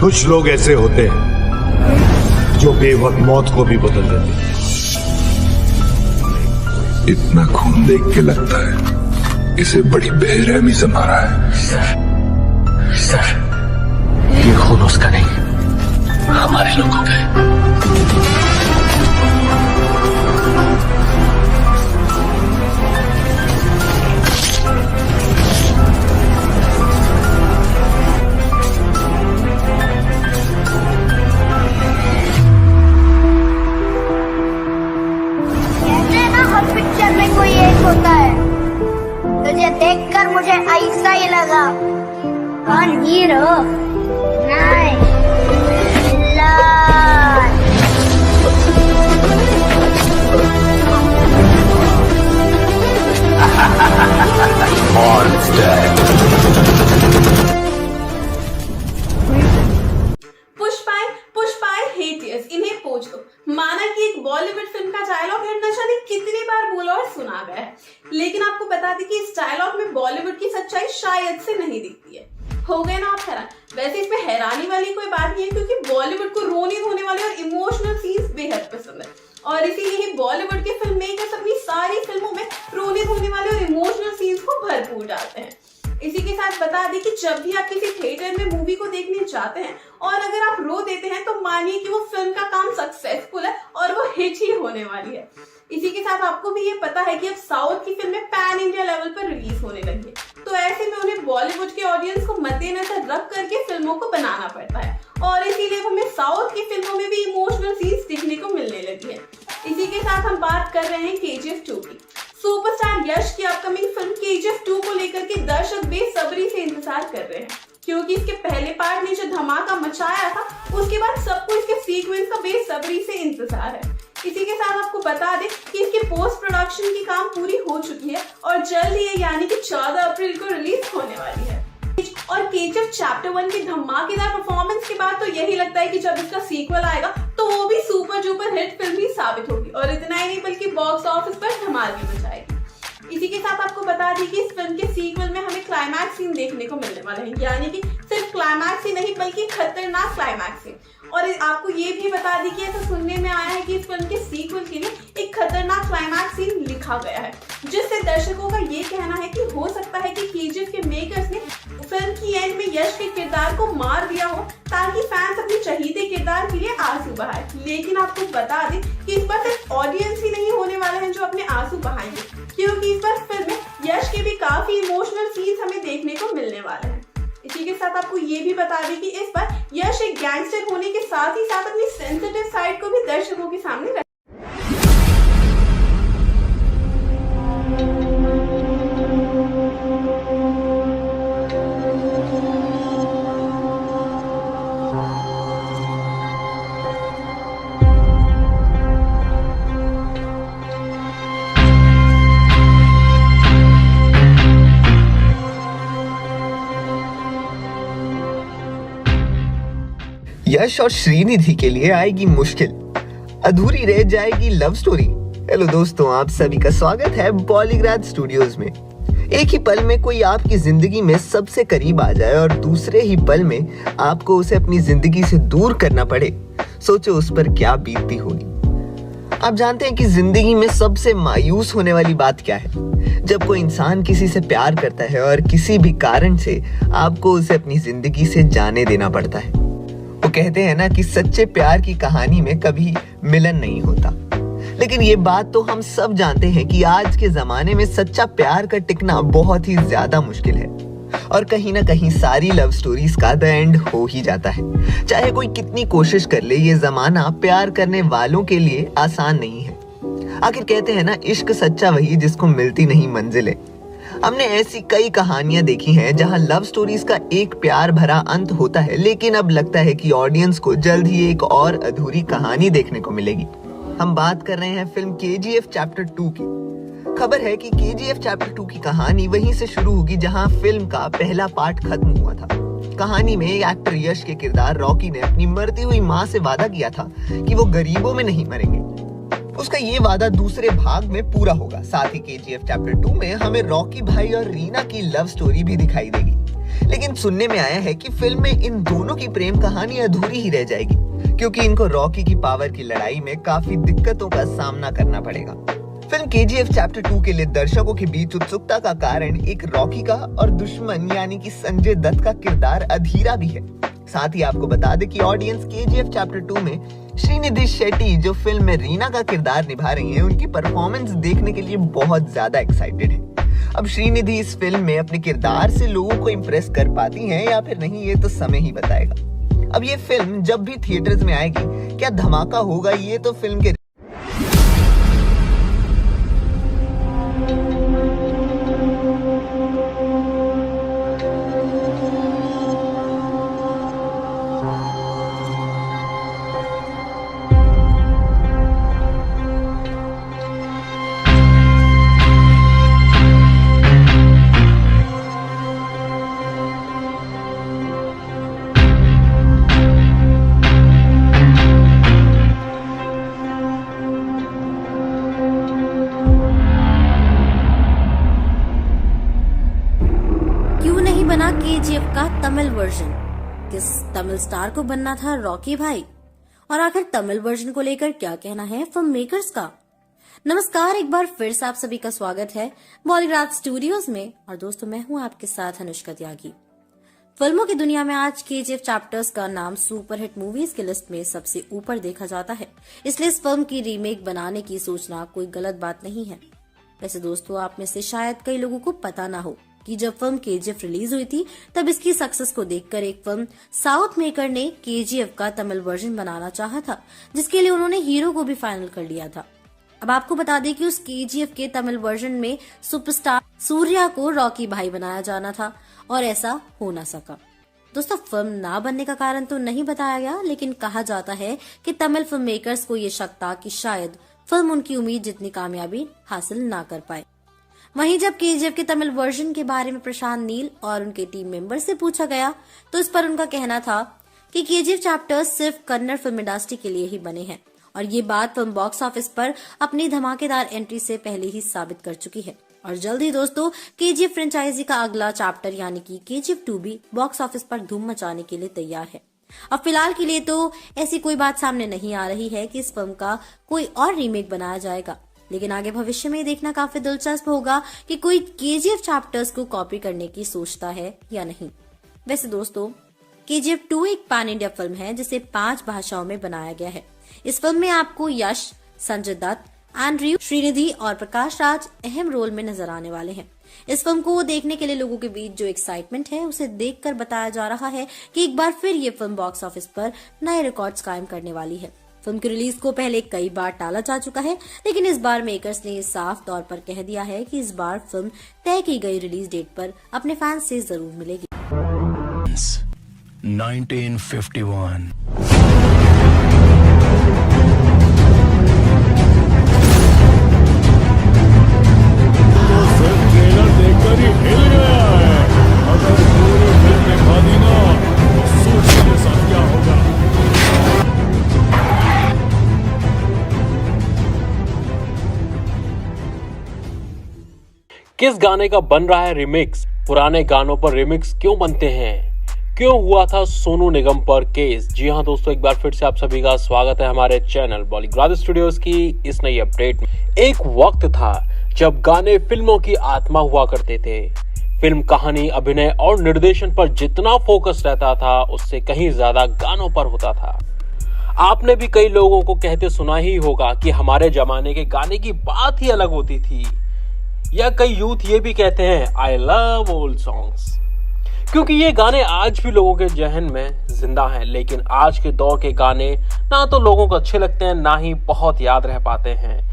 कुछ लोग ऐसे होते हैं जो बेवक्त मौत को भी बदल देते हैं। इतना खून देख के लगता है इसे बड़ी बेरहमी से मारा है। सर, ये खून उसका नहीं, हमारे लोगों का है। पिक्चर में कोई एक होता है, तुझे देखकर मुझे ऐसा ही लगा। कौन हीरो? नहीं, विलन। पुष्पाएं हेटियस, इन्हें पोंछ दो। माना कि एक बॉलीवुड फिल्म का डायलॉग है, न जाने कितनी बार बोला और सुना गया है, लेकिन आपको बता दें कि इस डायलॉग में बॉलीवुड की सच्चाई शायद से नहीं दिखती है। हो गए ना आप हैरान? वैसे इसमें हैरानी वाली कोई बात नहीं है, क्योंकि बॉलीवुड को रोने धोने वाले और इमोशनल सीन्स बेहद पसंद है, और इसीलिए ही बॉलीवुड के फिल्म मेकर्स अपनी सारी फिल्मों में रोने धोने वाले और इमोशनल सीन्स को भरपूर डालते हैं। इसी के साथ बता दें कि जब भी आप किसी थिएटर में मूवी को देखने जाते हैं और अगर आप रो देते हैं, तो मानिए कि वो फिल्म का काम सक्सेसफुल है और वो हिट ही होने वाली है। इसी के साथ आपको भी ये पता है कि अब साउथ की फिल्में पैन इंडिया लेवल पर रिलीज होने लगी है, तो ऐसे में उन्हें बॉलीवुड के ऑडियंस को मद्देनजर रख करके फिल्मों को बनाना पड़ता है, और इसीलिए हमें साउथ की फिल्मों में भी इमोशनल सीन्स दिखने को मिलने लगी है। इसी के साथ हम बात कर रहे हैं KGF 2 की। सुपरस्टार यश की अपकमिंग फिल्म KGF 2 को लेकर के दर्शक बेसब्री से इंतजार कर रहे हैं, क्योंकि इसके पहले पार्ट ने जो धमाका मचाया था, उसके बाद सबको इसके सीक्वेंस का बेसब्री से इंतजार है। इसी के साथ आपको बता दें कि इसके पोस्ट प्रोडक्शन की काम पूरी हो चुकी है और जल्द ही यानी कि 14 अप्रैल को रिलीज होने वाली है। और KGF चैप्टर 1 की धमाकेदार परफॉर्मेंस के बाद तो यही लगता है कि जब इसका सीक्वल आएगा तो वो भी सुपर डुपर हिट फिल्म ही साबित होगी, और इतना ही नहीं बल्कि बॉक्स ऑफिस पर धमाल भी मचाएगी। इसी के साथ आपको बता दी कि इस फिल्म के सीक्वल में हमें क्लाइमैक्स सीन देखने को मिलने वाला है, यानी कि सिर्फ क्लाइमैक्स ही नहीं बल्कि खतरनाक क्लाइमैक्स सीन। और आपको ये भी बता दी कि ऐसा सुनने में आया है कि इस फिल्म के सीक्वल के लिए एक खतरनाक क्लाइमैक्स सीन लिखा गया है, जिससे दर्शकों का ये कहना है कि हो सकता है कि KGF के मेकर्स ने फिल्म की एंड में यश के किरदार को मार दिया हो, ताकि फैंस अपने चहीते किरदार के लिए आंसू बहाए। लेकिन आपको बता दें कि इस बार सिर्फ ऑडियंस ही नहीं होने वाले हैं जो अपने आंसू बहाएंगे, क्योंकि इस बार फिल्म में यश के भी काफी इमोशनल सीन्स हमें देखने को मिलने वाले हैं। इसी के साथ आपको ये भी बता दें कि इस बार यश एक गैंगस्टर होने के साथ ही साथ अपनी सेंसिटिव साइड को भी दर्शकों के सामने रख। यश और श्रीनिधि के लिए आएगी मुश्किल, अधूरी रह जाएगी लव स्टोरी। हेलो दोस्तों, आप सभी का स्वागत है बॉलीग्राड स्टूडियोज में। एक ही पल में कोई आपकी जिंदगी में सबसे करीब आ जाए और दूसरे ही पल में आपको उसे अपनी जिंदगी से दूर करना पड़े, सोचो उस पर क्या बीतती होगी। आप जानते हैं कि जिंदगी में सबसे मायूस होने वाली बात क्या है? जब कोई इंसान किसी से प्यार करता है और किसी भी कारण से आपको उसे अपनी जिंदगी से जाने देना पड़ता है। वो कहते हैं ना कि सच्चे प्यार की कहानी में कभी मिलन नहीं होता, लेकिन ये बात तो हम सब जानते हैं कि आज के जमाने में सच्चा प्यार का टिकना बहुत ही ज्यादा मुश्किल है, और कहीं ना कहीं सारी लव स्टोरीज का द एंड हो ही जाता है। चाहे कोई कितनी कोशिश कर ले, ये जमाना प्यार करने वालों के लिए आसान नहीं है। आखिर कहते हैं ना, इश्क सच्चा वही जिसको मिलती नहीं मंजिलें। हमने ऐसी कई कहानियां देखी हैं जहां लव स्टोरीज का एक प्यार भरा अंत होता है, लेकिन अब लगता है कि ऑडियंस को जल्द ही एक और अधूरी कहानी देखने को मिलेगी। हम बात कर रहे हैं फिल्म KGF चैप्टर 2 की। खबर है कि KGF चैप्टर 2 की कहानी वहीं से शुरू होगी जहां फिल्म का पहला पार्ट खत्म हुआ था। कहानी में एक्टर यश के किरदार रॉकी ने अपनी मरती हुई माँ से वादा किया था कि वो गरीबों में नहीं मरेंगे। उसका ये वादा दूसरे भाग में पूरा होगा। साथ ही KGF चैप्टर 2 में हमें रॉकी भाई और रीना की लव स्टोरी भी दिखाई देगी। लेकिन सुनने में आया है कि फिल्म में इन दोनों की प्रेम कहानी अधूरी ही रह जाएगी, क्योंकि इनको रॉकी की पावर की लड़ाई में काफी दिक्कतों का सामना करना पड़ेगा। फिल्म KGF चैप्टर 2 के लिए दर्शकों के बीच उत्सुकता का कारण एक रॉकी का और दुश्मन यानी कि संजय दत्त का किरदार अधीरा भी है। साथ ही आपको बता दें कि ऑडियंस KGF चैप्टर 2 में श्रीनिधि शेट्टी जो फिल्म में रीना का किरदार निभा रही हैं, उनकी परफॉर्मेंस देखने के लिए बहुत ज्यादा एक्साइटेड है। अब श्रीनिधि इस फिल्म में अपने किरदार से लोगों को इम्प्रेस कर पाती हैं या फिर नहीं, ये तो समय ही बताएगा। अब ये फिल्म जब भी थिएटर्स में आएगी, क्या धमाका होगा, ये तो फिल्म के बना KGF का तमिल वर्जन। किस तमिल स्टार को बनना था रॉकी भाई? और आखिर तमिल वर्जन को लेकर क्या कहना है फिल्म मेकर्स का? नमस्कार, एक बार फिर से आप सभी का स्वागत है बॉलीग्राड स्टूडियोज में। और दोस्तों, मैं हूं आपके साथ अनुष्का त्यागी। फिल्मों की दुनिया में आज KGF चैप्टर्स का नाम सुपरहिट मूवीज की लिस्ट में सबसे ऊपर देखा जाता है, इसलिए इस फिल्म की रीमेक बनाने की सोचना कोई गलत बात नहीं है। वैसे दोस्तों, आप में से शायद कई लोगों को पता ना हो कि जब फिल्म KGF रिलीज हुई थी, तब इसकी सक्सेस को देखकर एक फिल्म साउथ मेकर ने KGF का तमिल वर्जन बनाना चाहा था, जिसके लिए उन्होंने हीरो को भी फाइनल कर लिया था। अब आपको बता दें कि उस KGF के तमिल वर्जन में सुपरस्टार सूर्या को रॉकी भाई बनाया जाना था, और ऐसा हो ना सका। दोस्तों, फिल्म ना बनने का कारण तो नहीं बताया गया, लेकिन कहा जाता है कि तमिल फिल्म मेकर्स को ये शक था कि शायद फिल्म उनकी उम्मीद जितनी कामयाबी हासिल ना कर पाए। वहीं जब KGF के तमिल वर्जन के बारे में प्रशांत नील और उनके टीम मेंबर से पूछा गया, तो इस पर उनका कहना था कि KGF चैप्टर्स सिर्फ कन्नड़ फिल्म इंडस्ट्री के लिए ही बने हैं, और ये बात फिल्म बॉक्स ऑफिस पर अपनी धमाकेदार एंट्री से पहले ही साबित कर चुकी है। और जल्द ही दोस्तों, KGF फ्रेंचाइजी का अगला चैप्टर यानी कि KGF 2 भी बॉक्स ऑफिस पर धूम मचाने के लिए तैयार है। अब फिलहाल के लिए तो ऐसी कोई बात सामने नहीं आ रही है कि इस फिल्म का कोई और रीमेक बनाया जाएगा, लेकिन आगे भविष्य में देखना काफी दिलचस्प होगा कि कोई KGF चैप्टर्स को कॉपी करने की सोचता है या नहीं। वैसे दोस्तों, KGF 2 एक पैन इंडिया फिल्म है जिसे 5 भाषाओं में बनाया गया है। इस फिल्म में आपको यश, संजय दत्त, एंड्रयू, श्रीनिधि और प्रकाश राज अहम रोल में नजर आने वाले हैं। इस फिल्म को देखने के लिए लोगों के बीच जो एक्साइटमेंट है, उसे देखकर बताया जा रहा है कि एक बार फिर ये फिल्म बॉक्स ऑफिस पर नए रिकॉर्ड्स कायम करने वाली है। फिल्म की रिलीज को पहले कई बार टाला जा चुका है, लेकिन इस बार मेकर्स ने साफ तौर पर कह दिया है कि इस बार फिल्म तय की गई रिलीज डेट पर अपने फैंस से जरूर मिलेगी। 1951 ट्रेलर देखकर ही हिल गया है। अगर पूरी फिल्म दिखा दी ना, तो सोच मेरे साथ क्या होगा। किस गाने का बन रहा है रिमिक्स? पुराने गानों पर रिमिक्स क्यों बनते हैं? क्यों हुआ था सोनू निगम पर केस? जी हाँ दोस्तों, एक बार फिर से आप सभी का स्वागत है हमारे चैनल बॉलीग्राड स्टूडियोज की इस नई अपडेट में। एक वक्त था जब गाने फिल्मों की आत्मा हुआ करते थे। फिल्म कहानी, अभिनय और निर्देशन पर जितना फोकस रहता था, उससे कहीं ज्यादा गानों पर होता था। आपने भी कई लोगों को कहते सुना ही होगा कि हमारे जमाने के गाने की बात ही अलग होती थी, या कई यूथ ये भी कहते हैं आई लव ओल्ड सॉन्ग्स, क्योंकि ये गाने आज भी लोगों के जहन में जिंदा हैं। लेकिन आज के दौर के गाने ना तो लोगों को अच्छे लगते हैं, ना ही बहुत याद रह पाते हैं।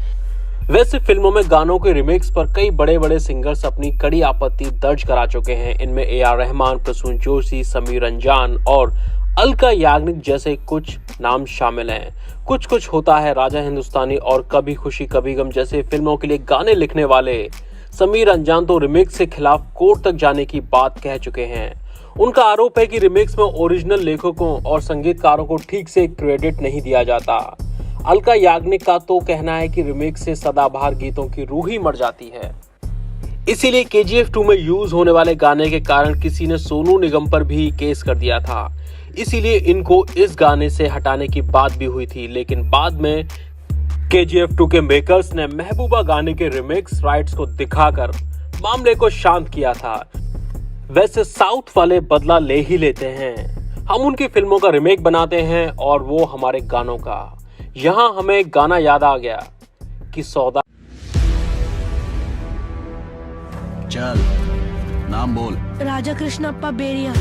वैसे फिल्मों में गानों के रिमिक्स पर कई बड़े बड़े सिंगर्स अपनी कड़ी आपत्ति दर्ज करा चुके हैं। इनमें AR रहमान, प्रसून जोशी, समीर रंजान और अलका याग्निक जैसे कुछ नाम शामिल हैं। कुछ कुछ होता है, राजा हिंदुस्तानी और कभी खुशी कभी गम जैसे फिल्मों के लिए गाने लिखने वाले समीर रंजान तो रिमिक्स के खिलाफ कोर्ट तक जाने की बात कह चुके हैं। उनका आरोप है कि रिमिक्स में ओरिजिनल लेखकों और संगीतकारों को ठीक से क्रेडिट नहीं दिया जाता। अलका याग्निक का तो कहना है कि रिमिक्स से सदाबहार गीतों की रूह ही मर जाती है। इसीलिए KGF 2 में यूज होने वाले गाने के कारण किसी ने सोनू निगम पर भी केस कर दिया था। इसीलिए इनको इस गाने से हटाने की बात भी हुई थी, लेकिन बाद में KGF 2 के मेकर्स ने महबूबा गाने के रिमिक्स राइट्स को दिखाकर मामले को शांत किया था। वैसे साउथ वाले बदला ले ही लेते हैं, हम उनकी फिल्मों का रिमेक बनाते हैं और वो हमारे गानों का। यहाँ हमें एक गाना याद आ गया कि सौदा। चल नाम बोल। राजा कृष्णप्पा बेरिया।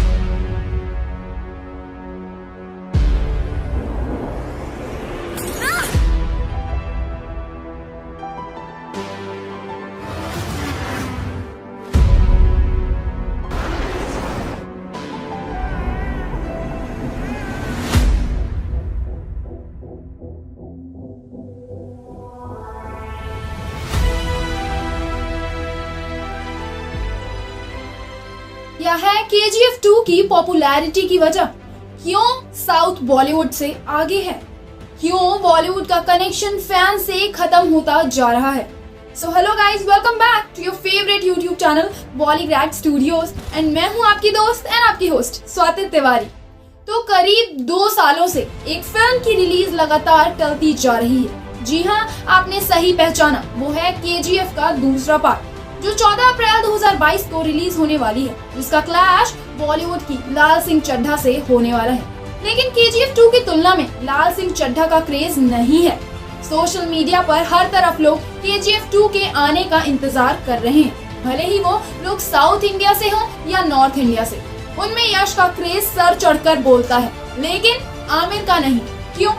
यह है KGF 2 की पॉपुलैरिटी की वजह। क्यों साउथ बॉलीवुड से आगे है, क्यों बॉलीवुड का कनेक्शन फैन से खत्म होता जा रहा है। So hello guys, welcome back to your favourite YouTube channel Bollygrad studios and मैं हूं आपकी दोस्त एंड आपकी होस्ट स्वाति तिवारी। तो करीब 2 सालों से एक फिल्म की रिलीज लगातार टलती जा रही है। जी हाँ, आपने सही पहचाना, वो है KGF का दूसरा पार्ट, जो 14 अप्रैल 2022 को रिलीज होने वाली है, जिसका क्लैश बॉलीवुड की लाल सिंह चड्ढा से होने वाला है। लेकिन KGF 2 की तुलना में लाल सिंह चड्ढा का क्रेज नहीं है। सोशल मीडिया पर हर तरफ लोग KGF 2 के आने का इंतजार कर रहे हैं, भले ही वो लोग साउथ इंडिया से हो या नॉर्थ इंडिया से। उनमें यश का क्रेज सर चढ़कर बोलता है, लेकिन आमिर का नहीं। क्यों?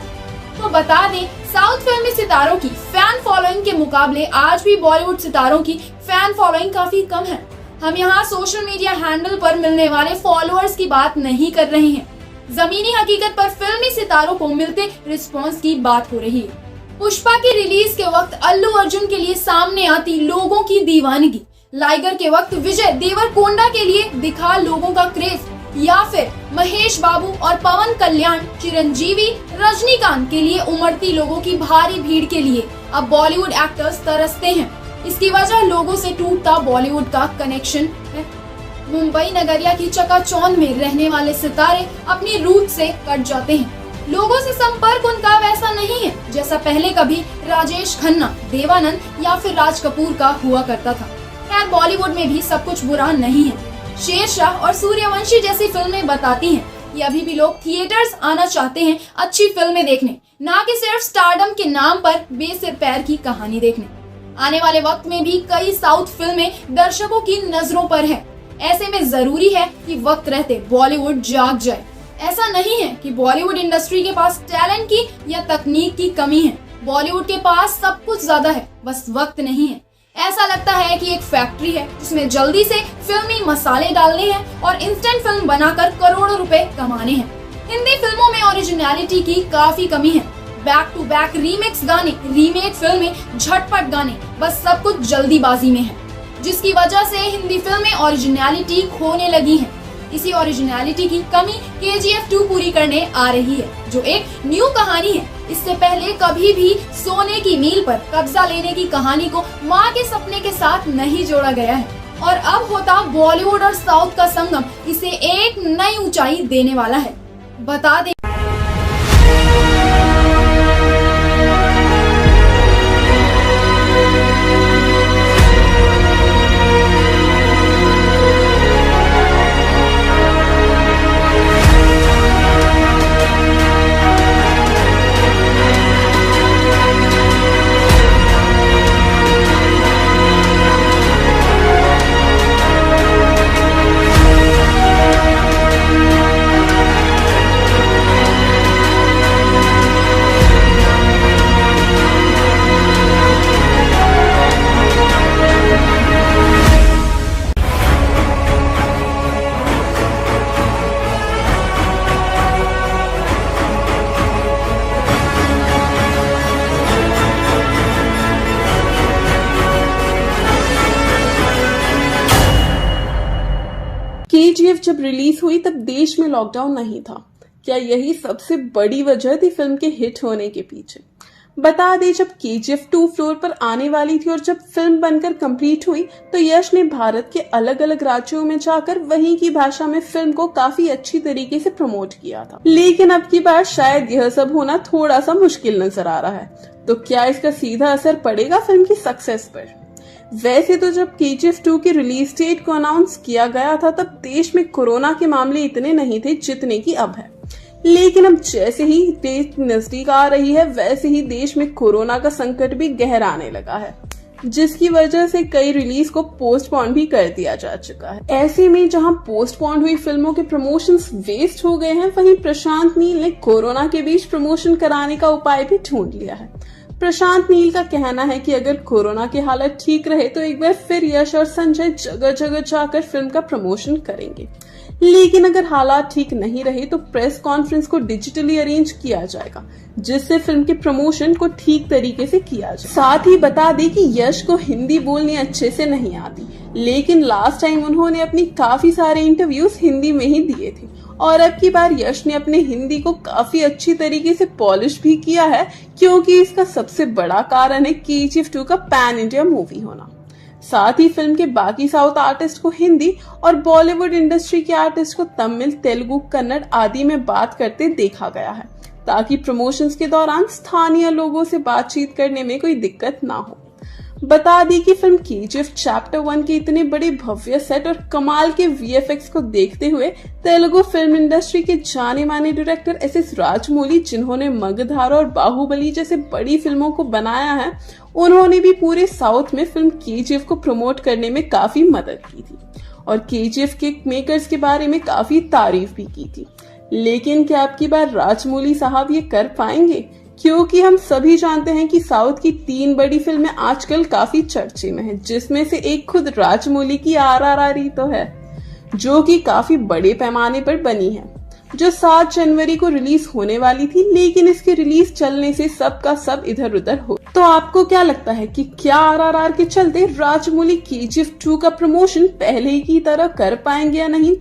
तो बता दें, साउथ फिल्मी सितारों की फैन फॉलोइंग के मुकाबले आज भी बॉलीवुड सितारों की फैन फॉलोइंग काफी कम है। हम यहाँ सोशल मीडिया हैंडल पर मिलने वाले फॉलोअर्स की बात नहीं कर रहे हैं, जमीनी हकीकत पर फिल्मी सितारों को मिलते रिस्पॉन्स की बात हो रही है। पुष्पा की रिलीज के वक्त अल्लू अर्जुन के लिए सामने आती लोगों की दीवानगी, लाइगर के वक्त विजय देवरकोंडा के लिए दिखा लोगों का क्रेज, या फिर महेश बाबू और पवन कल्याण, चिरंजीवी, रजनीकांत के लिए उमड़ती लोगों की भारी भीड़ के लिए अब बॉलीवुड एक्टर्स तरसते हैं। इसकी वजह लोगों से टूटता बॉलीवुड का कनेक्शन है। मुंबई नगरिया की चकाचौंध में रहने वाले सितारे अपनी रूट से कट जाते हैं। लोगों से संपर्क उनका वैसा नहीं है जैसा पहले कभी राजेश खन्ना, देवानंद या फिर राज कपूर का हुआ करता था। खैर, बॉलीवुड में भी सब कुछ बुरा नहीं है। शेरशाह और सूर्यवंशी जैसी फिल्में बताती हैं कि अभी भी लोग थिएटर्स आना चाहते हैं अच्छी फिल्में देखने, ना कि सिर्फ स्टारडम के नाम पर बेसिर पैर की कहानी देखने। आने वाले वक्त में भी कई साउथ फिल्में दर्शकों की नजरों पर है। ऐसे में जरूरी है कि वक्त रहते बॉलीवुड जाग जाए। ऐसा नहीं है कि बॉलीवुड इंडस्ट्री के पास टैलेंट की या तकनीक की कमी है। बॉलीवुड के पास सब कुछ ज्यादा है, बस वक्त नहीं है। ऐसा लगता है कि एक फैक्ट्री है जिसमें जल्दी से फिल्मी मसाले डालने हैं और इंस्टेंट फिल्म बनाकर करोड़ों रुपए कमाने हैं। हिंदी फिल्मों में ओरिजिनलिटी की काफी कमी है। बैक टू बैक रीमिक्स गाने, रीमेक फिल्में, झटपट गाने, बस सब कुछ जल्दीबाजी में है, जिसकी वजह से हिंदी फिल्में ओरिजिनलिटी खोने लगी हैं। इसी ओरिजिनलिटी की कमी KGF 2 पूरी करने आ रही है, जो एक न्यू कहानी है। इससे पहले कभी भी सोने की मील पर कब्जा लेने की कहानी को माँ के सपने के साथ नहीं जोड़ा गया है, और अब होता बॉलीवुड और साउथ का संगम इसे एक नई ऊंचाई देने वाला है। बता दें, KGF जब रिलीज हुई तब देश में लॉकडाउन नहीं था। क्या यही सबसे बड़ी वजह थी फिल्म के हिट होने के पीछे? बता दें, जब KGF 2 फ्लोर पर आने वाली थी और जब फिल्म बनकर कंप्लीट हुई तो यश ने भारत के अलग अलग राज्यों में जाकर वहीं की भाषा में फिल्म को काफी अच्छी तरीके से प्रमोट किया था। लेकिन अब की बार शायद यह सब होना थोड़ा सा मुश्किल नजर आ रहा है। तो क्या इसका सीधा असर पड़ेगा फिल्म की सक्सेस पर? वैसे तो जब KGF 2 की रिलीज डेट को अनाउंस किया गया था तब देश में कोरोना के मामले इतने नहीं थे जितने की अब है। लेकिन अब जैसे ही डेट नजदीक आ रही है वैसे ही देश में कोरोना का संकट भी गहराने लगा है, जिसकी वजह से कई रिलीज को पोस्टपोन भी कर दिया जा चुका है। ऐसे में जहां पोस्टपोन हुई फिल्मों के प्रमोशंस वेस्ट हो गए हैं, वहीं प्रशांत नील ने कोरोना के बीच प्रमोशन कराने का उपाय भी ढूंढ लिया है। प्रशांत नील का कहना है कि अगर कोरोना की हालत ठीक रहे तो एक बार फिर यश और संजय जगह जगह जाकर फिल्म का प्रमोशन करेंगे। लेकिन अगर हालात ठीक नहीं रहे तो प्रेस कॉन्फ्रेंस को डिजिटली अरेंज किया जाएगा, जिससे फिल्म के प्रमोशन को ठीक तरीके से किया जाए। साथ ही बता दें कि यश को हिंदी बोलनी अच्छे से नहीं आती, लेकिन लास्ट टाइम उन्होंने अपनी काफी सारे इंटरव्यूज हिंदी में ही दिए थे और अब की बार यश ने अपने हिंदी को काफी अच्छी तरीके से पॉलिश भी किया है, क्योंकि इसका सबसे बड़ा कारण है KGF 2 का पैन इंडिया मूवी होना। साथ ही फिल्म के बाकी साउथ आर्टिस्ट को हिंदी और बॉलीवुड इंडस्ट्री के आर्टिस्ट को तमिल, तेलुगु, कन्नड़ आदि में बात करते देखा गया है, ताकि प्रमोशंस के दौरान स्थानीय लोगों से बातचीत करने में कोई दिक्कत ना हो। बता दी कि फिल्म KGF चैप्टर 1 के इतने बड़े भव्य सेट और कमाल के VFX को देखते हुए तेलुगु फिल्म इंडस्ट्री के जाने माने डायरेक्टर SS राजमौली, जिन्होंने मगधारा और बाहुबली जैसे बड़ी फिल्मों को बनाया है, उन्होंने भी पूरे साउथ में फिल्म KGF को प्रमोट करने में काफी मदद की थी और KGF के मेकर्स के बारे में काफी तारीफ भी की थी। लेकिन क्या अब की बार राजमौली साहब ये कर पाएंगे? क्योंकि हम सभी जानते हैं कि साउथ की 3 बड़ी फिल्में आजकल काफी चर्चे में हैं, जिसमें से एक खुद राजमौली की RRR ही तो है, जो कि काफी बड़े पैमाने पर बनी है, जो 7 जनवरी को रिलीज होने वाली थी, लेकिन इसके रिलीज चलने से सब का सब इधर उधर हो। तो आपको क्या लगता है कि क्या RRR के चलते राजमौली KGF 2 का प्रमोशन पहले की तरह कर पाएंगे या नहीं?